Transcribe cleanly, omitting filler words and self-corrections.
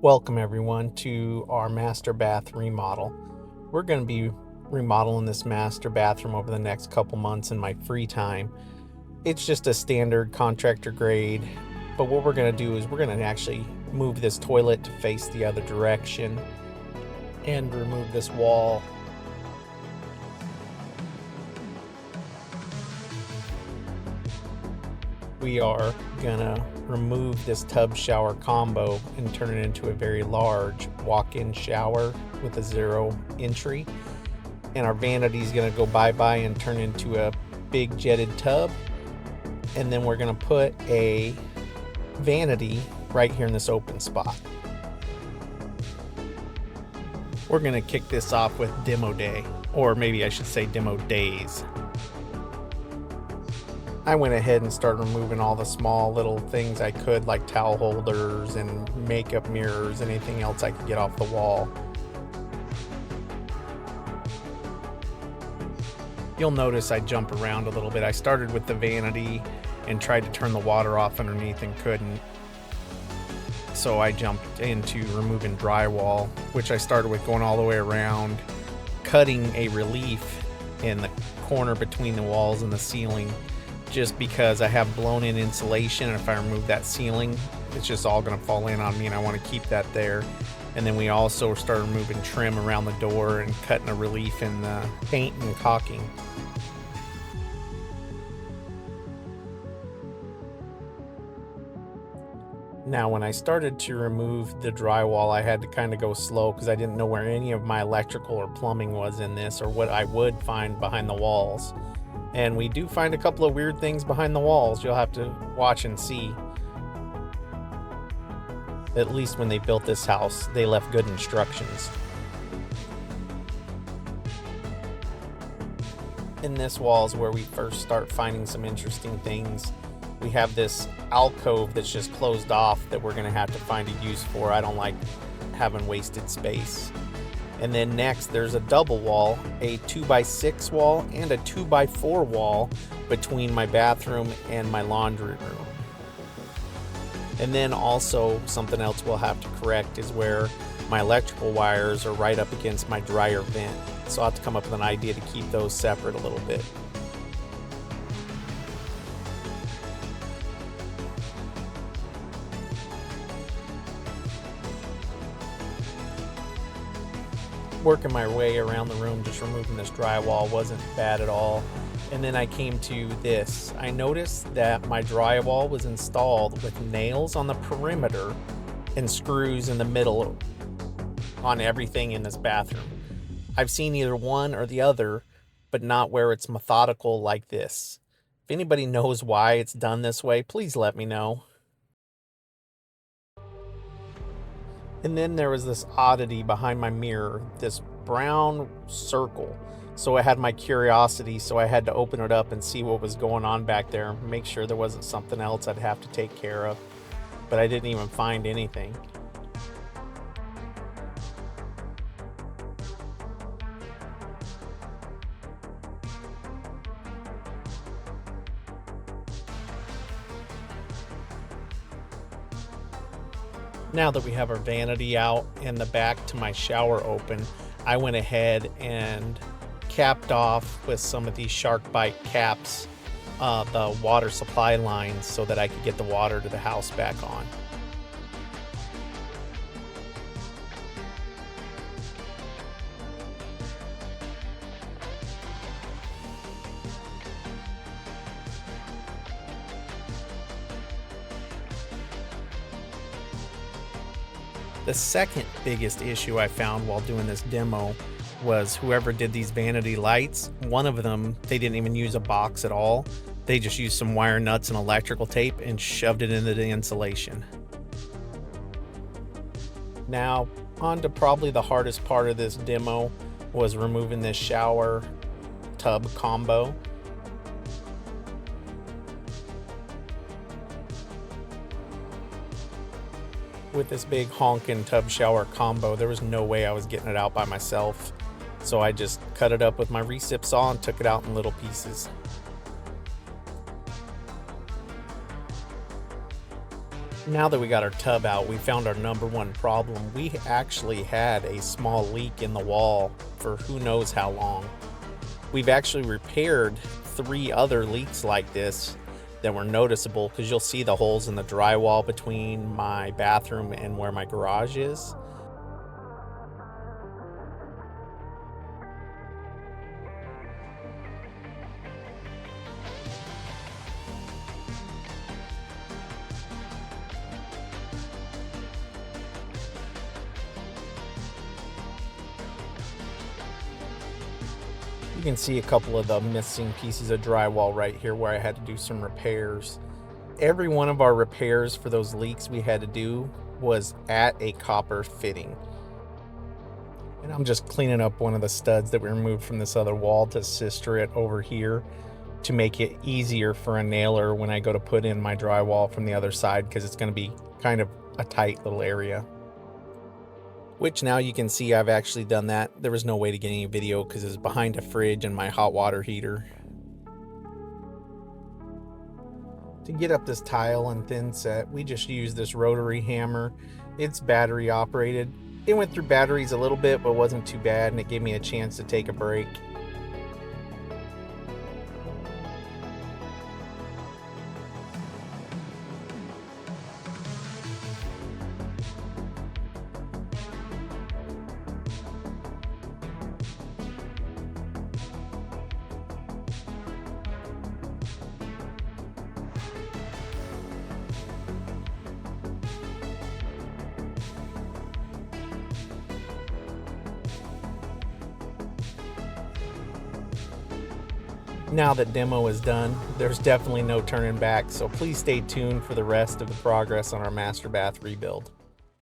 Welcome everyone to our master bath remodel. We're going to be remodeling this master bathroom over the next couple months in my free time. It's just a standard contractor grade, but what we're going to do is we're going to actually move this toilet to face the other direction and remove this wall. We are gonna remove this tub shower combo and turn it into a very large walk-in shower with a 0 entry. And our vanity is gonna go bye-bye and turn into a big jetted tub. And then we're gonna put a vanity right here in this open spot. We're gonna kick this off with demo day, or maybe I should say demo days. I went ahead and started removing all the small little things I could, like towel holders and makeup mirrors, anything else I could get off the wall. You'll notice I jump around a little bit. I started with the vanity and tried to turn the water off underneath and couldn't. So I jumped into removing drywall, which I started with going all the way around, cutting a relief in the corner between the walls and the ceiling, just because I have blown in insulation, and if I remove that ceiling, it's just all going to fall in on me, and I want to keep that there. And then we also started removing trim around the door and cutting a relief in the paint and caulking. Now, when I started to remove the drywall, I had to kind of go slow because I didn't know where any of my electrical or plumbing was in this, or what I would find behind the walls. And we do find a couple of weird things behind the walls. You'll have to watch and see. At least when they built this house, they left good instructions. In this wall is where we first start finding some interesting things. We have this alcove that's just closed off that we're going to have to find a use for. I don't like having wasted space. And then next, there's a double wall, a 2x6 wall and a 2x4 wall between my bathroom and my laundry room. And then also something else we'll have to correct is where my electrical wires are right up against my dryer vent. So I'll have to come up with an idea to keep those separate a little bit. Working my way around the room, just removing this drywall wasn't bad at all. And then I came to this. I noticed that my drywall was installed with nails on the perimeter and screws in the middle on everything in this bathroom. I've seen either one or the other, but not where it's methodical like this. If anybody knows why it's done this way, please let me know. And then there was this oddity behind my mirror, this brown circle. So I had my curiosity, so I had to open it up and see what was going on back there, make sure there wasn't something else I'd have to take care of. But I didn't even find anything. Now that we have our vanity out and the back to my shower open, I went ahead and capped off with some of these shark bite caps the water supply lines so that I could get the water to the house back on. The second biggest issue I found while doing this demo was whoever did these vanity lights, one of them, they didn't even use a box at all. They just used some wire nuts and electrical tape and shoved it into the insulation. Now, on to probably the hardest part of this demo was removing this shower tub combo. With this big honkin' tub shower combo, there was no way I was getting it out by myself. So I just cut it up with my recip saw and took it out in little pieces. Now that we got our tub out, we found our number one problem. We actually had a small leak in the wall for who knows how long. We've actually repaired 3 other leaks like this that were noticeable, because you'll see the holes in the drywall between my bathroom and where my garage is. You can see a couple of the missing pieces of drywall right here where I had to do some repairs. Every one of our repairs for those leaks we had to do was at a copper fitting. And I'm just cleaning up one of the studs that we removed from this other wall to sister it over here to make it easier for a nailer when I go to put in my drywall from the other side, because it's going to be kind of a tight little area. Which now you can see I've actually done that. There was no way to get any video because it's behind a fridge and my hot water heater. To get up this tile and thin set, we just used this rotary hammer. It's battery operated. It went through batteries a little bit, but wasn't too bad, and it gave me a chance to take a break. Now that demo is done, there's definitely no turning back, so please stay tuned for the rest of the progress on our master bath rebuild.